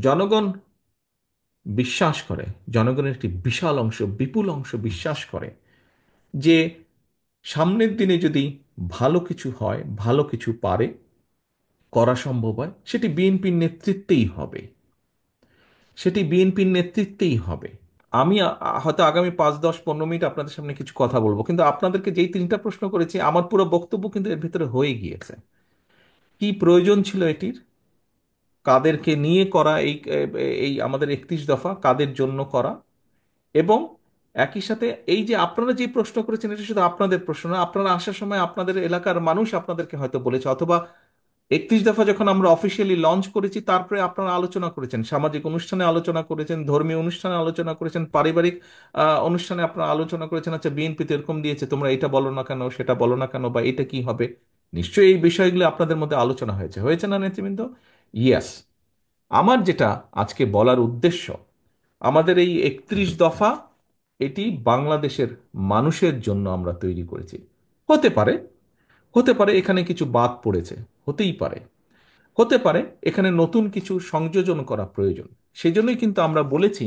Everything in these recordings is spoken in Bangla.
জনগণ বিশ্বাস করে, জনগণের একটি বিশাল অংশ, বিপুল অংশ বিশ্বাস করে যে সামনের দিনে যদি ভালো কিছু হয়, ভালো কিছু পারে করা সম্ভব হয়, সেটি বিএনপির নেতৃত্বেই হবে, সেটি বিএনপির নেতৃত্বেই হবে। আমি হয়তো আগামী 5, 10, 15 মিনিট আপনাদের সামনে কিছু কথা বলবো, কিন্তু আপনাদেরকে যেই তিনটা প্রশ্ন করেছি আমার পুরো বক্তব্য কিন্তু এর ভিতরে হয়ে গিয়েছে। কি প্রয়োজন ছিল এটির, কাদেরকে নিয়ে করা, এই এই আমাদের 31 দফা কাদের জন্য করা, এবং একই সাথে এই যে আপনারা যে প্রশ্ন করেছেন এটা শুধু আপনাদের প্রশ্ন না, আপনারা আসার সময় আপনাদের এলাকার মানুষ আপনাদেরকে হয়তো বলেছে, অথবা 31 দফা যখন আমরা অফিসিয়ালি লঞ্চ করেছি তারপরে আপনারা আলোচনা করেছেন, সামাজিক অনুষ্ঠানে আলোচনা করেছেন, ধর্মীয় অনুষ্ঠানে আলোচনা করেছেন, পারিবারিক অনুষ্ঠানে আপনারা আলোচনা করেছেন, আচ্ছা বিএনপি তো এরকম দিয়েছে, তোমরা এটা বলো না কেন, সেটা বলো না কেন, বা এটা কি হবে। নিশ্চয়ই এই বিষয়গুলো আপনাদের মধ্যে আলোচনা হয়েছে, হয়েছে না নেতৃবৃন্দ? ইয়েস। আমার যেটা আজকে বলার উদ্দেশ্য, আমাদের এই 31 দফা, এটি বাংলাদেশের মানুষের জন্য আমরা তৈরি করেছি। হতে পারে, হতে পারে এখানে কিছু বাদ পড়েছে, হতেই পারে, হতে পারে এখানে নতুন কিছু সংযোজন করা প্রয়োজন। সেজন্যই কিন্তু আমরা বলেছি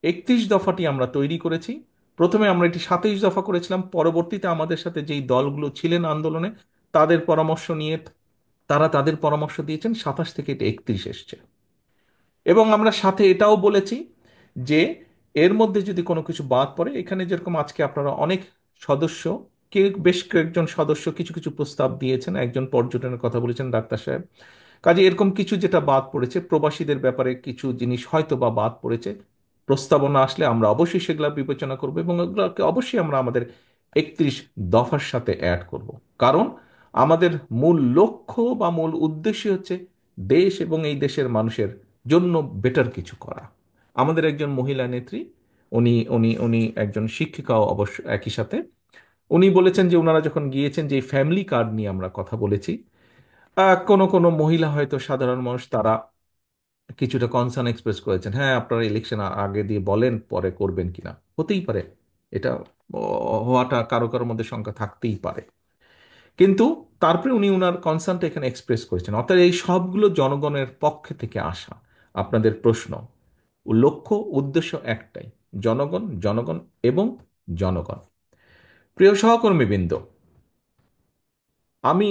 31 দফাটি আমরা তৈরি করেছি। প্রথমে আমরা এটি 27 দফা করেছিলাম, পরবর্তীতে আমাদের সাথে যেই দলগুলো ছিলেন আন্দোলনে তাদের পরামর্শ নিয়ে তারা তাদের পরামর্শ দিয়েছেন, 27 থেকে এটা 31 এসছে। এবং আমরা সাথে এটাও বলেছি যে এর মধ্যে যদি কোনো কিছু বাদ পড়ে, এখানে যেরকম আজকে আপনারা অনেক সদস্য, বেশ কয়েকজন সদস্য কিছু কিছু প্রস্তাব দিয়েছেন, একজন পর্যটনের কথা বলেছেন ডাক্তার সাহেব, কাজে এরকম কিছু যেটা বাদ পড়েছে, প্রবাসীদের ব্যাপারে কিছু জিনিস হয়তো বা বাদ পড়েছে, প্রস্তাবনা আসলে আমরা অবশ্যই সেগুলো বিবেচনা করব এবং এগুলোকে অবশ্যই আমরা আমাদের 31 দফার সাথে অ্যাড করব। কারণ আমাদের মূল লক্ষ্য বা মূল উদ্দেশ্য হচ্ছে দেশ এবং এই দেশের মানুষের জন্য বেটার কিছু করা। আমাদের একজন মহিলা নেত্রী, উনি উনি উনি একজন শিক্ষিকাও অবশ্য একই সাথে, উনি বলেছেন যে ওনারা যখন গিয়েছেন, যে ফ্যামিলি কার্ড নিয়ে আমরা কথা বলেছি, কোনো কোনো মহিলা হয়তো সাধারণ মানুষ তারা কিছুটা কনসার্ন এক্সপ্রেস করেছেন, হ্যাঁ আপনারা ইলেকশন আগে দিয়ে বলেন পরে করবেন কিনা, হতেই পারে এটা, হওয়াটা কারো কারোর মধ্যে শঙ্কা থাকতেই পারে। কিন্তু তারপরে উনি ওনার কনসার্নটা এখানে এক্সপ্রেস করেছেন, অর্থাৎ এই সবগুলো জনগণের পক্ষে থেকে আসা। আপনাদের প্রশ্ন, লক্ষ্য উদ্দেশ্য একটাই, জনগণ, জনগণ এবং জনগণ। প্রিয় সহকর্মীবৃন্দ, আমি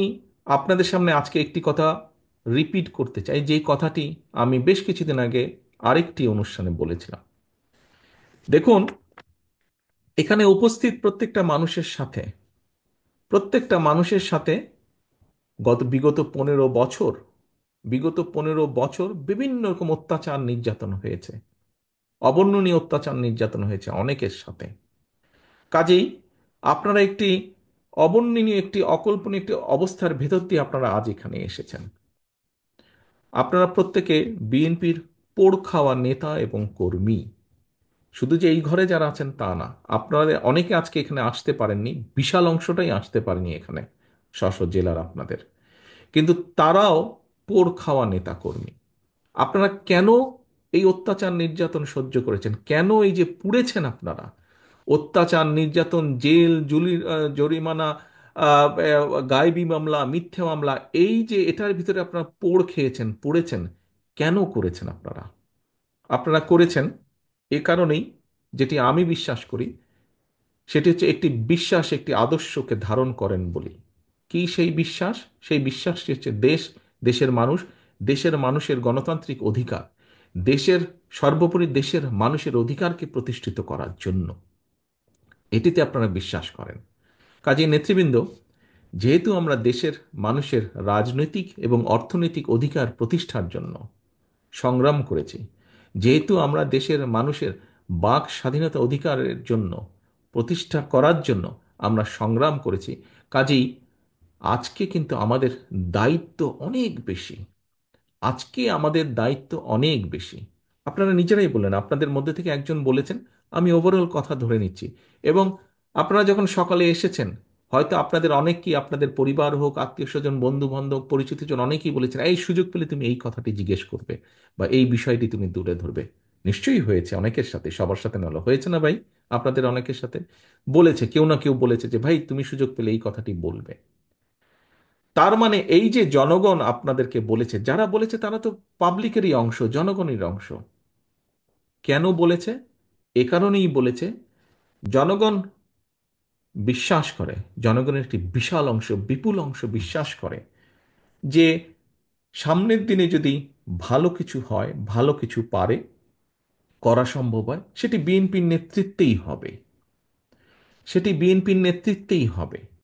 আপনাদের সামনে আজকে একটি কথা রিপিট করতে চাই, যে কথাটি আমি বেশ কিছুদিন আগে আরেকটি অনুষ্ঠানে বলেছিলাম। দেখুন, এখানে উপস্থিত প্রত্যেকটা মানুষের সাথে, প্রত্যেকটা মানুষের সাথে বিগত 15 বছর, বিগত 15 বছর বিভিন্ন রকম অত্যাচার নির্যাতন হয়েছে, অবর্ণনীয় অত্যাচার নির্যাতন হয়েছে অনেকের সাথে। কাজেই আপনারা একটি অবর্ণনীয়, একটি অকল্পনীয় একটি অবস্থার ভেতর দিয়ে আপনারা আজ এখানে এসেছেন। আপনারা প্রত্যেকে বিএনপির পোড় খাওয়া নেতা এবং কর্মী। শুধু যে এই ঘরে যারা আছেন তা না, আপনারা অনেকে আজকে এখানে আসতে পারেননি, বিশাল অংশটাই আসতে পারেনি এখানে, স্ব জেলার আপনাদের, কিন্তু তারাও পোড় খাওয়া নেতা কর্মী। আপনারা কেন এই অত্যাচার নির্যাতন সহ্য করেছেন, কেন এই যে পুড়েছেন আপনারা, অত্যাচার নির্যাতন, জেল, জরিমানা, গায়েবী মামলা, মিথ্যে মামলা, এই যে এটার ভিতরে আপনারা পোড় খেয়েছেন, পড়েছেন, কেন করেছেন আপনারা? আপনারা করেছেন এ কারণেই, যেটি আমি বিশ্বাস করি, সেটি হচ্ছে একটি বিশ্বাস, একটি আদর্শকে ধারণ করেন বলি। কি সেই বিশ্বাস? সেই বিশ্বাসটি হচ্ছে দেশ, দেশের মানুষ, দেশের মানুষের গণতান্ত্রিক অধিকার, দেশের, সর্বোপরি দেশের মানুষের অধিকারকে প্রতিষ্ঠিত করার জন্য, এটিতে আপনারা বিশ্বাস করেন। কাজেই নেতৃবৃন্দ, যেহেতু আমরা দেশের মানুষের রাজনৈতিক এবং অর্থনৈতিক অধিকার প্রতিষ্ঠার জন্য সংগ্রাম করেছি, যেহেতু আমরা দেশের মানুষের বাক স্বাধীনতা অধিকারের জন্য প্রতিষ্ঠা করার জন্য আমরা সংগ্রাম করেছি, কাজেই আজকে কিন্তু আমাদের দায়িত্ব অনেক বেশি, আজকে আমাদের দায়িত্ব অনেক বেশি। আপনারা নিজেরাই বললেন, আপনাদের মধ্যে থেকে একজন বলেছেন, আমি ওভারঅল কথা ধরে নিচ্ছি, এবং আপনারা যখন সকালে এসেছেন, হয়তো আপনাদের অনেককেই, আপনাদের পরিবার হোক, আত্মীয় স্বজন, বন্ধু বান্ধব, পরিচিতজন অনেকেই বলেছেন এই সুযোগ পেলে তুমি এই কথাটি জিজ্ঞেস করবে বা এই বিষয়টি তুমি দূরে ধরবে। নিশ্চয়ই হয়েছে, অনেকের সাথে, সবার সাথে নয়, হয়েছে না ভাই? আপনাদের অনেকের সাথে বলেছে, কেউ না কেউ বলেছে যে ভাই তুমি সুযোগ পেলে এই কথাটি বলবে। তার মানে এই যে জনগণ আপনাদেরকে বলেছে, যারা বলেছে তারা তো পাবলিকেরই অংশ, জনগণের অংশ। কেন বলেছে? এ কারণেই বলেছে, জনগণ বিশ্বাস করে, জনগণের একটি বিশাল অংশ, বিপুল অংশ বিশ্বাস করে যে সামনের দিনে যদি ভালো কিছু হয়, ভালো কিছু পারে, করা সম্ভব হয়, সেটি বিএনপির নেতৃত্বেই হবে, সেটি বিএনপির নেতৃত্বেই হবে।